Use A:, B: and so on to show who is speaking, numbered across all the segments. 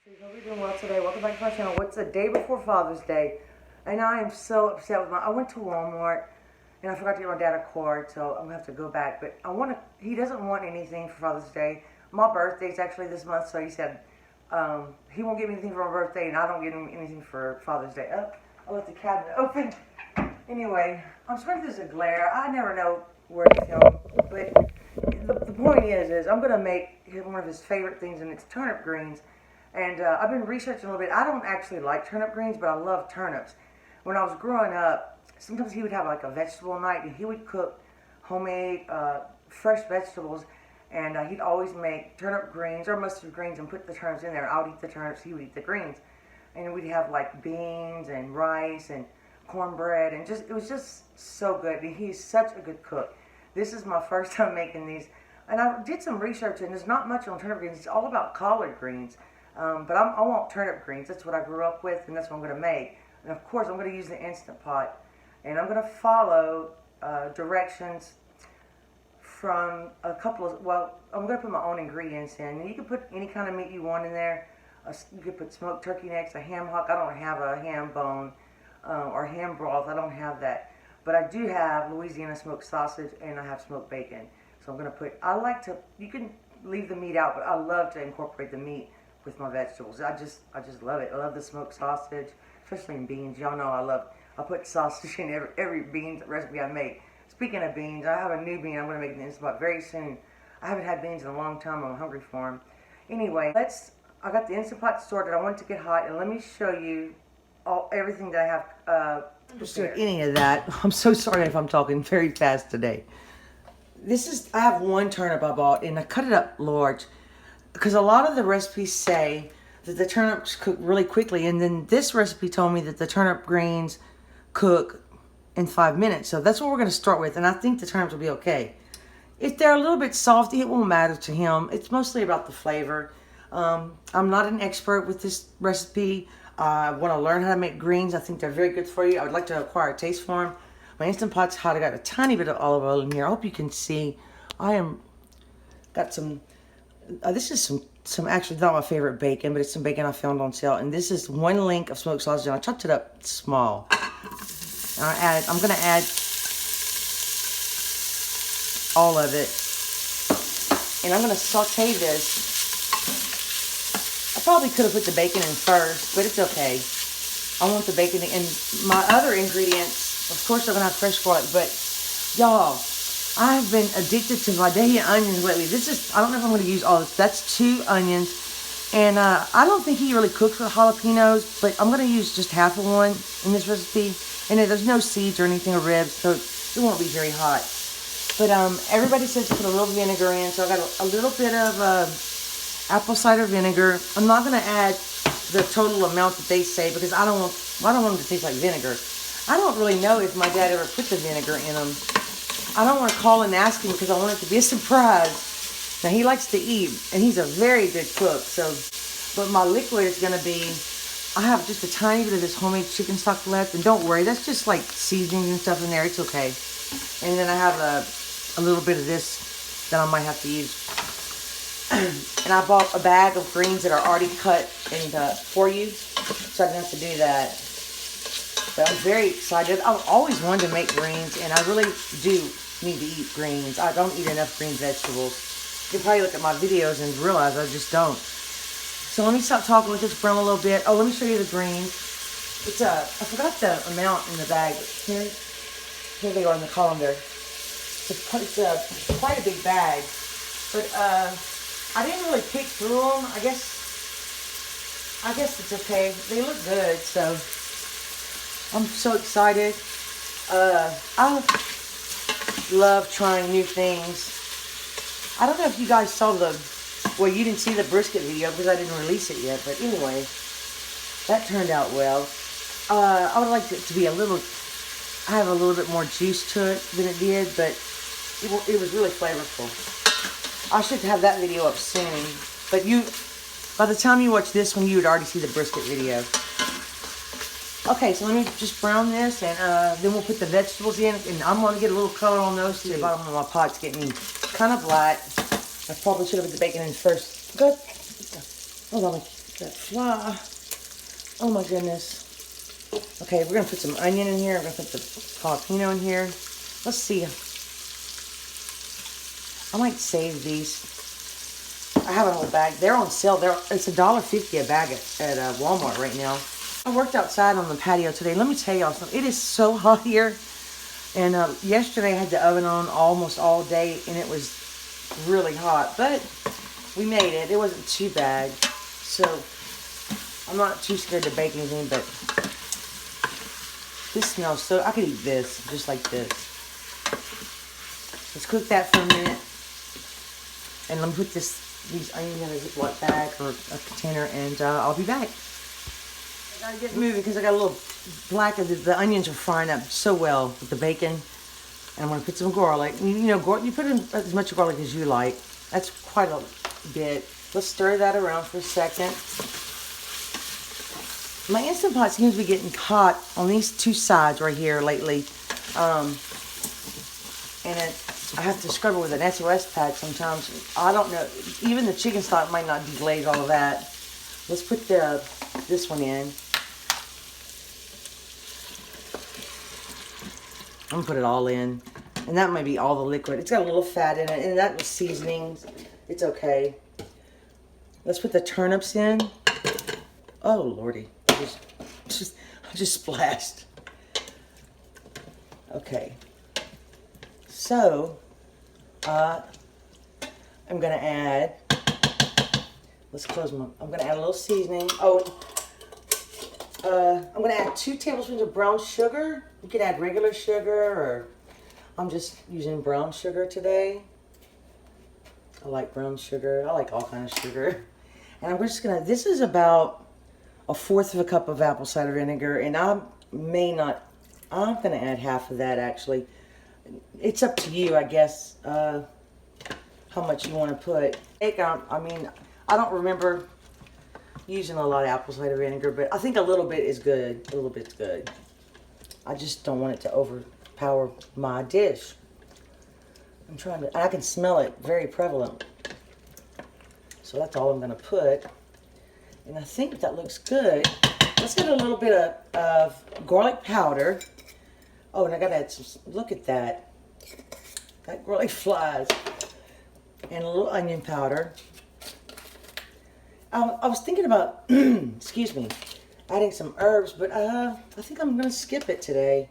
A: Hope you're doing well today. Welcome back to my channel. What's the day before Father's Day? And I am so upset with I went to Walmart and I forgot to get my dad a card, so I'm gonna have to go back. But he doesn't want anything for Father's Day. My birthday's actually this month, so he said he won't give me anything for my birthday, and I don't get him anything for Father's Day. I left the cabinet open. Anyway, I'm sorry if there's a glare. I never know where to film, but the point is I'm gonna make one of his favorite things, and it's turnip greens. And I've been researching a little bit. I don't actually like turnip greens, but I love turnips. When I was growing up, sometimes he would have like a vegetable night, and he would cook homemade fresh vegetables, and he'd always make turnip greens or mustard greens and put the turnips in there. I would eat the turnips, he would eat the greens. And we'd have like beans and rice and cornbread, and it was just so good. And he's such a good cook. This is my first time making these. And I did some research, and there's not much on turnip greens. It's all about collard greens. But I want turnip greens. That's what I grew up with, and that's what I'm going to make. And of course, I'm going to use the Instant Pot. And I'm going to follow directions from a couple of, I'm going to put my own ingredients in. And you can put any kind of meat you want in there. You could put smoked turkey necks, a ham hock. I don't have a ham bone or ham broth. I don't have that. But I do have Louisiana smoked sausage, and I have smoked bacon. So I'm going to you can leave the meat out, but I love to incorporate the meat with my vegetables. I just love it. I love the smoked sausage, especially in beans. Y'all know I put sausage in every beans recipe I make. Speaking of beans, I have a new bean I'm going to make in the Instant Pot very soon. I haven't had beans in a long time. I'm hungry for them. Anyway, I got the Instant Pot started. I want it to get hot, and let me show you everything that I have prepared. Any of that. I'm so sorry if I'm talking very fast today. I have one turnip I bought, and I cut it up large, because a lot of the recipes say that the turnips cook really quickly, and then this recipe told me that the turnip greens cook in 5 minutes. So that's what we're going to start with, and I think the turnips will be okay. If they're a little bit salty, it won't matter to him. It's mostly about the flavor. I'm not an expert with this recipe. I want to learn how to make greens. I think they're very good for you. I would like to acquire a taste for them. My Instant Pot's hot. I got a tiny bit of olive oil in here. I hope you can see. Got some. This is some actually not my favorite bacon, but it's some bacon I found on sale. And this is 1 link of smoked sausage, and I chopped it up small. And I'm going to add all of it. And I'm going to saute this. I probably could have put the bacon in first, but it's okay. I want the bacon in. My other ingredients, of course, they're going to have fresh garlic, but y'all, I've been addicted to Vidalia onions lately. I don't know if I'm going to use all this. That's 2 onions. And I don't think he really cooks with jalapenos, but I'm going to use just half of one in this recipe. And there's no seeds or anything or ribs, so it won't be very hot. But everybody says to put a little vinegar in, so I got a little bit of apple cider vinegar. I'm not going to add the total amount that they say, because I don't want them to taste like vinegar. I don't really know if my dad ever put the vinegar in them. I don't want to call and ask him, because I want it to be a surprise. Now, he likes to eat, and he's a very good cook. But my liquid is going to be, I have just a tiny bit of this homemade chicken stock left. And don't worry, that's just like seasonings and stuff in there. It's okay. And then I have a little bit of this that I might have to use. And I bought a bag of greens that are already cut for you, so I didn't have to do that. But I'm very excited. I've always wanted to make greens, and I really do need to eat greens. I don't eat enough green vegetables. You can probably look at my videos and realize I just don't. So let me stop talking, let this brown a little bit. Oh, let me show you the greens. I forgot the amount in the bag. Here they are in the colander. It's quite a big bag. But I didn't really pick through them. I guess it's okay. They look good, so I'm so excited. I love trying new things. I don't know if you guys saw you didn't see the brisket video because I didn't release it yet, but anyway, that turned out well. I would like it to be I have a little bit more juice to it than it did, but it was really flavorful. I should have that video up soon, but by the time you watch this one, you would already see the brisket video. Okay, so let me just brown this, and then we'll put the vegetables in, and I'm going to get a little color on those too. The bottom of my pot's getting kind of black. I probably should have put the bacon in first. Good. Hold on. That fly. Oh my goodness. Okay, we're gonna put some onion in here. We're gonna put the jalapeno in here. Let's see. I might save these. I have a whole bag. They're on sale. It's $1.50 a bag at Walmart right now. I worked outside on the patio today. Let me tell y'all something. It is so hot here. And yesterday I had the oven on almost all day, and it was really hot. But we made it. It wasn't too bad. So I'm not too scared to bake anything, but this smells so... I could eat this just like this. Let's cook that for a minute. And let me put these onions in a Ziploc bag or a container, and I'll be back. I gotta get moving because I got a little black. The onions are frying up so well with the bacon. And I'm gonna put some garlic. You know, you put in as much garlic as you like. That's quite a bit. Let's stir that around for a second. My Instant Pot seems to be getting caught on these two sides right here lately. And I have to scrub it with an SOS pad sometimes. I don't know. Even the chicken stock might not deglaze all of that. Let's put this one in. I'm gonna put it all in. And that might be all the liquid. It's got a little fat in it, and that was seasonings. It's okay. Let's put the turnips in. Oh Lordy. I just splashed. Okay. So, I'm gonna add, let's close my, I'm gonna add a little seasoning. Oh, I'm gonna add 2 tablespoons of brown sugar. You can add regular sugar, or I'm just using brown sugar today. I like brown sugar. I like all kinds of sugar. And I'm just gonna, this is about 1/4 of a cup of apple cider vinegar, and I'm gonna add half of that actually. It's up to you, I guess, how much you want to put. I mean, I don't remember using a lot of apple cider vinegar, but I think a little bit is good. A little bit's good. I just don't want it to overpower my dish. I can smell it very prevalent. So that's all I'm going to put. And I think that looks good. Let's get a little bit of garlic powder. Oh, and I got to add some, look at that. That garlic flies. And a little onion powder. I was thinking about, excuse me, adding some herbs, but I think I'm going to skip it today.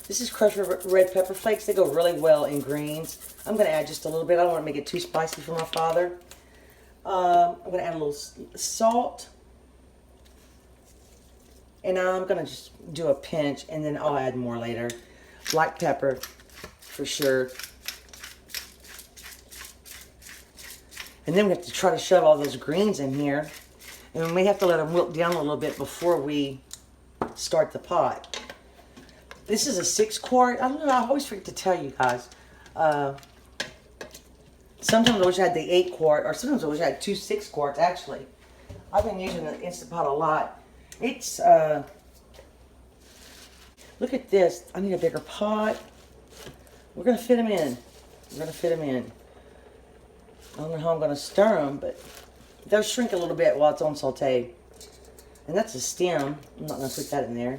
A: This is crushed red pepper flakes. They go really well in greens. I'm going to add just a little bit. I don't want to make it too spicy for my father. I'm going to add a little salt. And I'm going to just do a pinch, and then I'll add more later. Black pepper, for sure. And then we have to try to shove all those greens in here. And we may have to let them wilt down a little bit before we start the pot. This is a 6-quart. I don't know, I always forget to tell you guys. Sometimes I wish I had the 8-quart, or sometimes I wish I had 2 6-quarts, actually. I've been using the Instant Pot a lot. It's, look at this. I need a bigger pot. We're going to fit them in. We're going to fit them in. I don't know how I'm going to stir them, but they'll shrink a little bit while it's on saute. And that's a stem. I'm not going to put that in there.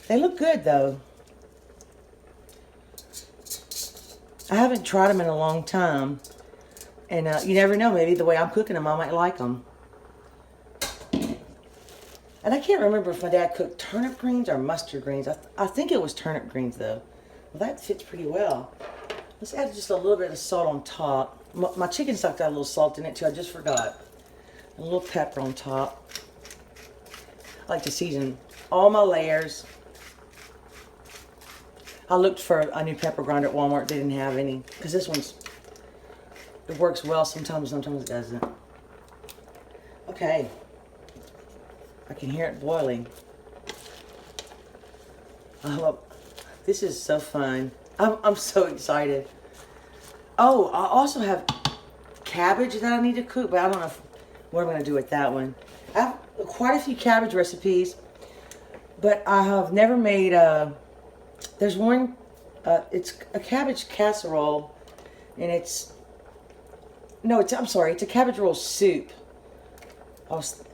A: They look good, though. I haven't tried them in a long time. And you never know. Maybe the way I'm cooking them, I might like them. And I can't remember if my dad cooked turnip greens or mustard greens. I think it was turnip greens, though. Well, that fits pretty well. Let's add just a little bit of salt on top. My chicken stock got a little salt in it, too. I just forgot. A little pepper on top. I like to season all my layers. I looked for a new pepper grinder at Walmart. They didn't have any. Because this one's, it works well sometimes it doesn't. Okay. I can hear it boiling. This is so fun. I'm so excited. Oh, I also have cabbage that I need to cook, but I don't know what I'm going to do with that one. I have quite a few cabbage recipes, but I have never made there's one, it's a cabbage casserole, and it's a cabbage roll soup.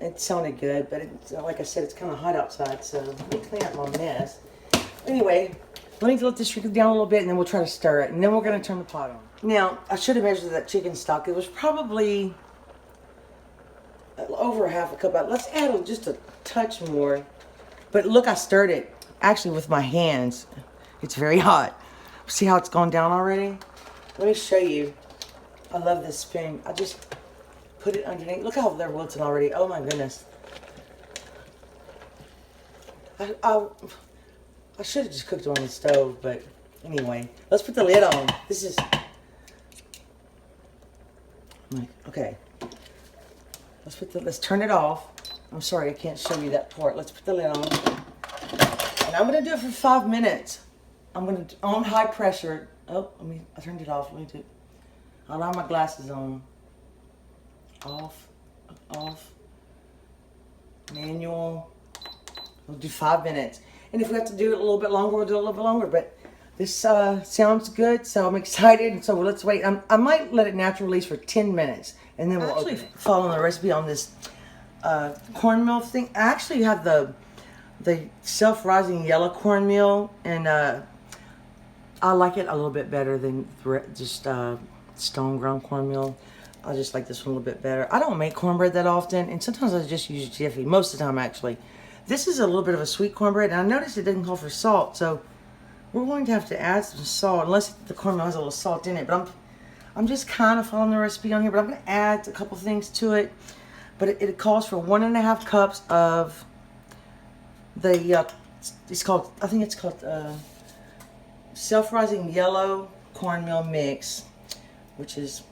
A: It sounded good, but like I said, it's kind of hot outside, so let me clean up my mess. Anyway, let me let this trickle down a little bit, and then we'll try to stir it, and then we're going to turn the pot on. Now, I should have measured that chicken stock. It was probably over half a cup. Let's add just a touch more. But look, I stirred it actually with my hands. It's very hot. See how it's gone down already? Let me show you. I love this spoon. I just put it underneath. Look how they're wilting already. Oh my goodness. I should have just cooked them on the stove, but anyway, let's put the lid on. This is okay. Let's turn it off. I'm sorry, I can't show you that part. Let's put the lid on. And I'm gonna do it for 5 minutes. I'm gonna on high pressure. Oh, I turned it off. I'll have my glasses on. Off. Manual. We'll do 5 minutes. And if we have to do it a little bit longer, we'll do it a little bit longer. But this sounds good, so I'm excited. And so let's wait. I might let it natural release for 10 minutes, and then we'll open it. Following the recipe on this cornmeal thing. I actually have the self-rising yellow cornmeal, and I like it a little bit better than just stone ground cornmeal. I just like this one a little bit better. I don't make cornbread that often, and sometimes I just use Jiffy. Most of the time, actually. This is a little bit of a sweet cornbread, and I noticed it didn't call for salt, so we're going to have to add some salt, unless the cornmeal has a little salt in it. But I'm just kind of following the recipe on here, but I'm going to add a couple things to it. But it calls for 1.5 cups of the I think it's called self-rising yellow cornmeal mix, which is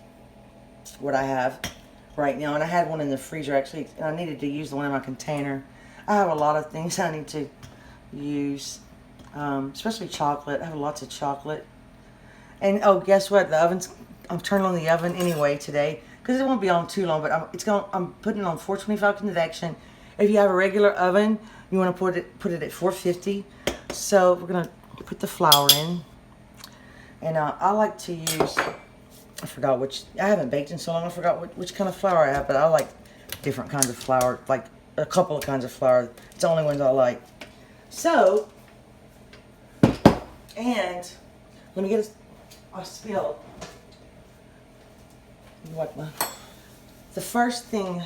A: what I have right now. And I had one in the freezer actually, and I needed to use the one in my container. I have a lot of things I need to use, especially chocolate. I have lots of chocolate. And oh, guess what? I'm turning on the oven anyway today, because it won't be on too long. But I'm putting it on 425 convection. If you have a regular oven, you want to put it at 450. So we're gonna put the flour in, and I like to use. I forgot which. I haven't baked in so long. I forgot which kind of flour I have, but I like different kinds of flour, like a couple of kinds of flour. It's the only ones I like. So, and let me get a spill. The first thing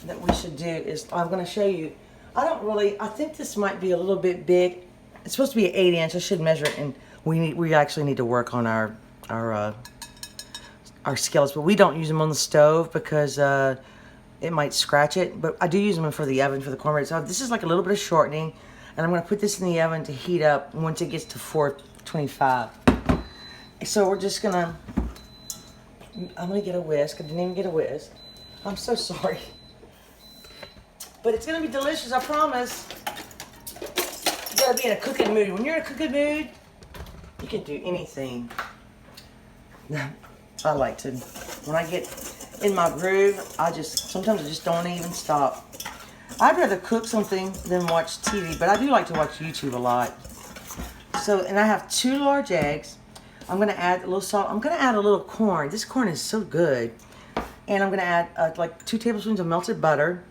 A: that we should do is, I'm going to show you. I think this might be a little bit big. It's supposed to be an 8-inch. I should measure it, and we actually need to work on our skillets, but we don't use them on the stove because it might scratch it. But I do use them for the oven for the cornbread. So this is like a little bit of shortening, and I'm going to put this in the oven to heat up once it gets to 425. So we're just gonna. I'm gonna get a whisk. I didn't even get a whisk. I'm so sorry. But it's gonna be delicious, I promise. You gotta be in a cooking mood. When you're in a cooking mood, you can do anything. I like to. When I get in my groove, sometimes I just don't even stop. I'd rather cook something than watch TV, but I do like to watch YouTube a lot. So, and I have 2 large eggs. I'm going to add a little salt. I'm going to add a little corn. This corn is so good. And I'm going to add like 2 tablespoons of melted butter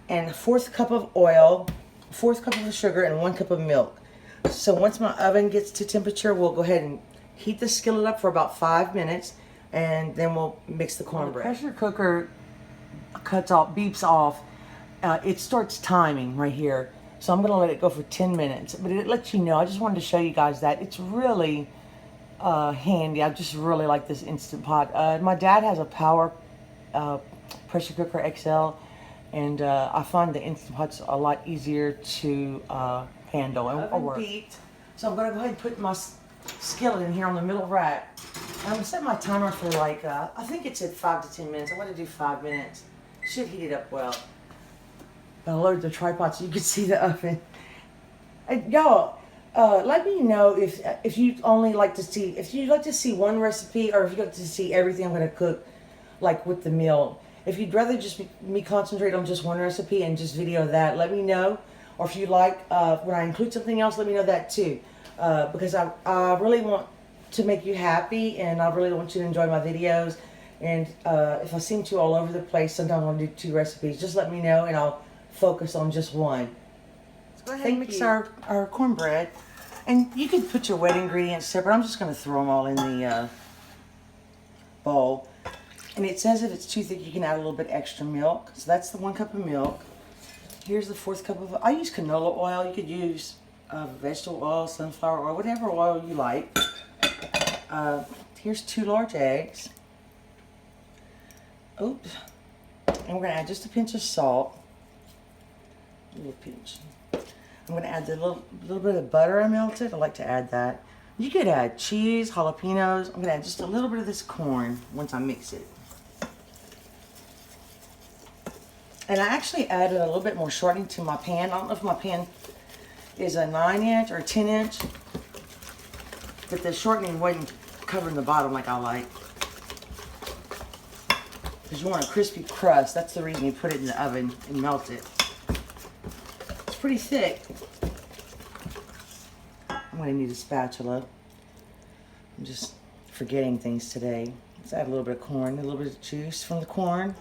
A: and 1/4 cup of oil, 1/4 cup of sugar, and 1 cup of milk. So once my oven gets to temperature, we'll go ahead and heat the skillet up for about 5 minutes, and then we'll mix the cornbread. The pressure cooker beeps off. It starts timing right here. So I'm going to let it go for 10 minutes. But it lets you know. I just wanted to show you guys that. It's really handy. I just really like this Instant Pot. My dad has a Power pressure cooker XL, and I find the Instant Pot's a lot easier to handle and work. So I'm going to go ahead and put my skillet in here on the middle rack. I'm going to set my timer for like, I think it's at 5 to 10 minutes. I want to do 5 minutes. Should heat it up well. I lowered the tripod so you can see the oven. Y'all, let me know if you only like to see, if you like to see one recipe, or if you like to see everything I'm going to cook, like with the meal. If you'd rather just me concentrate on just one recipe and just video that, let me know. Or if you like, when I include something else, let me know that too. Because I really want to make you happy, and I really want you to enjoy my videos. And if I seem to all over the place, sometimes I'll do 2 recipes. Just let me know and I'll focus on just one. Let's go ahead and mix our cornbread. And you can put your wet ingredients separate. I'm just going to throw them all in the bowl. And it says if it's too thick, you can add a little bit extra milk. So that's the 1 cup of milk. Here's the 4th cup of, I use canola oil. You could use vegetable oil, sunflower oil, whatever oil you like. Here's 2 large eggs. Oops. And we're going to add just a pinch of salt. A little pinch. I'm going to add the little bit of butter I melted. I like to add that. You could add cheese, jalapenos. I'm going to add just a little bit of this corn once I mix it. And I actually added a little bit more shortening to my pan. I don't know if my pan is a 9-inch or a 10-inch. But the shortening wasn't covering the bottom like I like. Because you want a crispy crust. That's the reason you put it in the oven and melt it. It's pretty thick. I'm going to need a spatula. I'm just forgetting things today. Let's add a little bit of corn, a little bit of juice from the corn.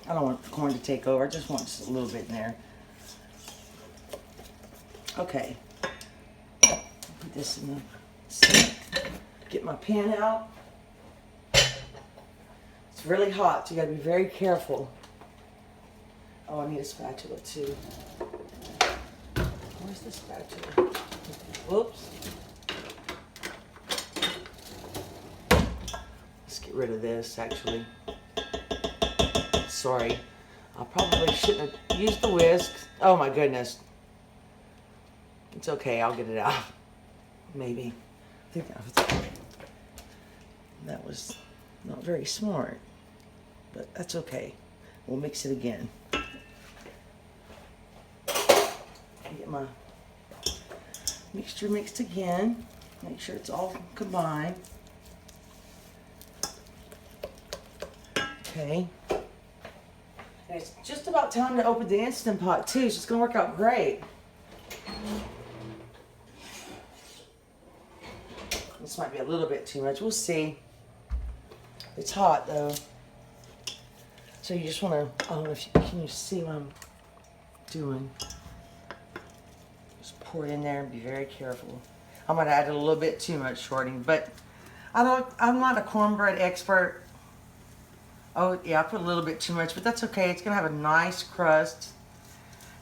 A: I don't want the corn to take over. I just want just a little bit in there. Okay. Put this in the sink. Get my pan out. It's really hot, so you gotta be very careful. Oh, I need a spatula too. Where's the spatula? Whoops. Let's get rid of this, actually. Sorry. I probably shouldn't have used the whisk. Oh my goodness. It's okay, I'll get it out. Maybe. I think that was not very smart. But that's okay. We'll mix it again. Get my mixture mixed again. Make sure it's all combined. Okay. And it's just about time to open the Instant Pot too, so it's going to work out great. This might be a little bit too much. We'll see. It's hot though. So you just want to, I don't know if can you see what I'm doing? Just pour it in there and be very careful. I might add a little bit too much shortening, but I'm not a cornbread expert. Oh yeah, I put a little bit too much, but that's okay. It's gonna have a nice crust.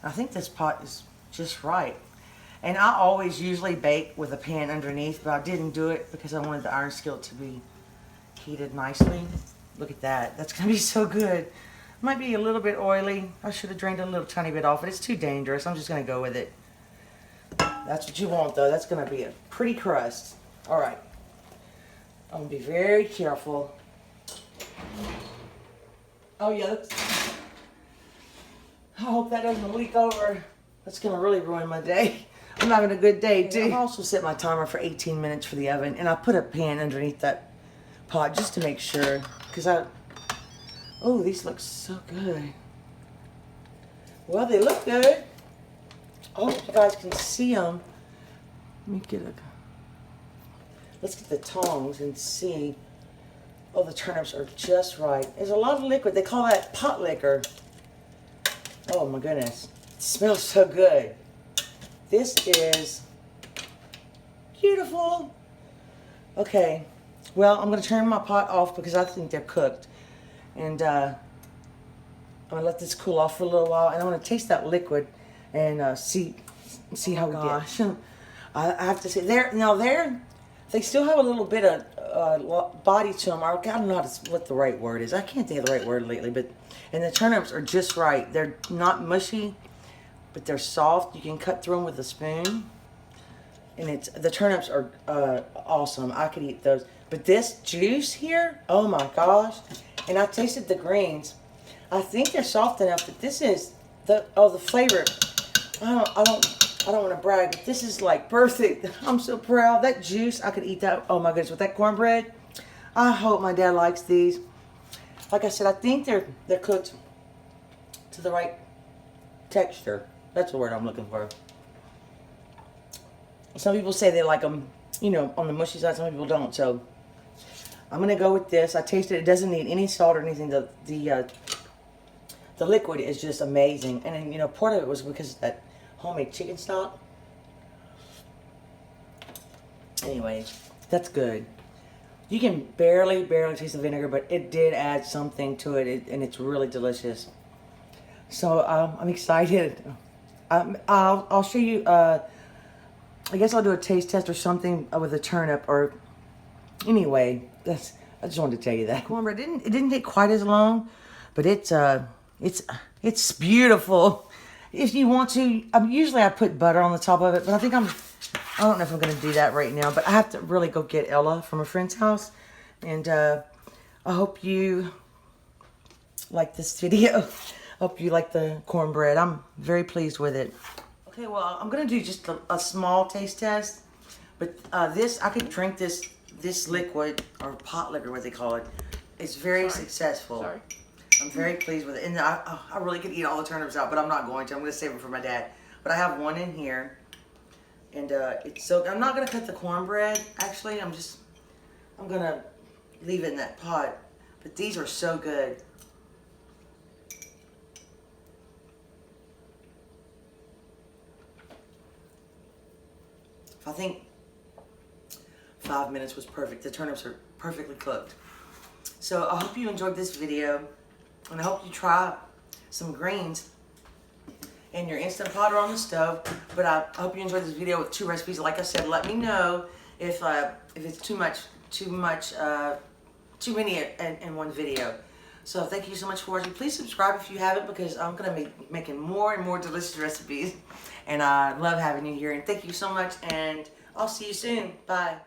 A: I think this pot is just right. And I always usually bake with a pan underneath, but I didn't do it because I wanted the iron skillet to be heated nicely. Look at that. That's going to be so good. Might be a little bit oily. I should have drained a little tiny bit off, but it's too dangerous. I'm just going to go with it. That's what you want, though. That's going to be a pretty crust. All right. I'm going to be very careful. Oh, yeah. I hope that doesn't leak over. That's going to really ruin my day. I'm having a good day, too. I also set my timer for 18 minutes for the oven, and I put a pan underneath that pot just to make sure. Because oh, these look so good. Well, they look good. I hope you guys can see them. Let's get the tongs and see. Oh, the turnips are just right. There's a lot of liquid. They call that pot liquor. Oh my goodness. It smells so good. This is beautiful. Okay. Well, I'm going to turn my pot off because I think they're cooked. And I'm going to let this cool off for a little while. And I'm going to taste that liquid and see how we get. I have to say, they still have a little bit of body to them. I don't know what the right word is. I can't think of the right word lately. And the turnips are just right. They're not mushy, but they're soft. You can cut through them with a spoon. And the turnips are awesome. I could eat those. But this juice here, oh my gosh. And I tasted the greens. I think they're soft enough, but this is the flavor. I don't want to brag, but this is like perfect. I'm so proud. That juice, I could eat that. Oh my goodness, with that cornbread. I hope my dad likes these. Like I said, I think they're cooked to the right texture. That's the word I'm looking for. Some people say they like them, on the mushy side. Some people don't. So I'm going to go with this. I tasted it. It doesn't need any salt or anything. The liquid is just amazing. And then, you know, part of it was because of that homemade chicken stock. Anyway, that's good. You can barely taste the vinegar, but it did add something to it, and it's really delicious. So I'm excited. I'll show you. I guess I'll do a taste test or something with a turnip. Or anyway, I just wanted to tell you that. Cornbread it didn't take quite as long, but it's beautiful. If you want to, usually I put butter on the top of it, but I don't know if I'm going to do that right now, but I have to really go get Ella from a friend's house. And I hope you like this video. I hope you like the cornbread. I'm very pleased with it. Okay, well, I'm going to do just a small taste test. But this, I could drink this liquid, or pot liquor, what they call it. It's very successful. Sorry. I'm very pleased with it. And I really could eat all the turnips out, but I'm not going to. I'm going to save them for my dad. But I have one in here. And it's so, I'm not going to cut the cornbread, actually. I'm going to leave it in that pot. But these are so good. I think 5 minutes was perfect. The turnips are perfectly cooked. So I hope you enjoyed this video. And I hope you try some greens in your Instant Pot or on the stove. But I hope you enjoyed this video with 2 recipes. Like I said, let me know if it's too many in one video. So thank you so much for watching. Please subscribe if you haven't, because I'm going to be making more and more delicious recipes. And I love having you here. And thank you so much. And I'll see you soon. Bye.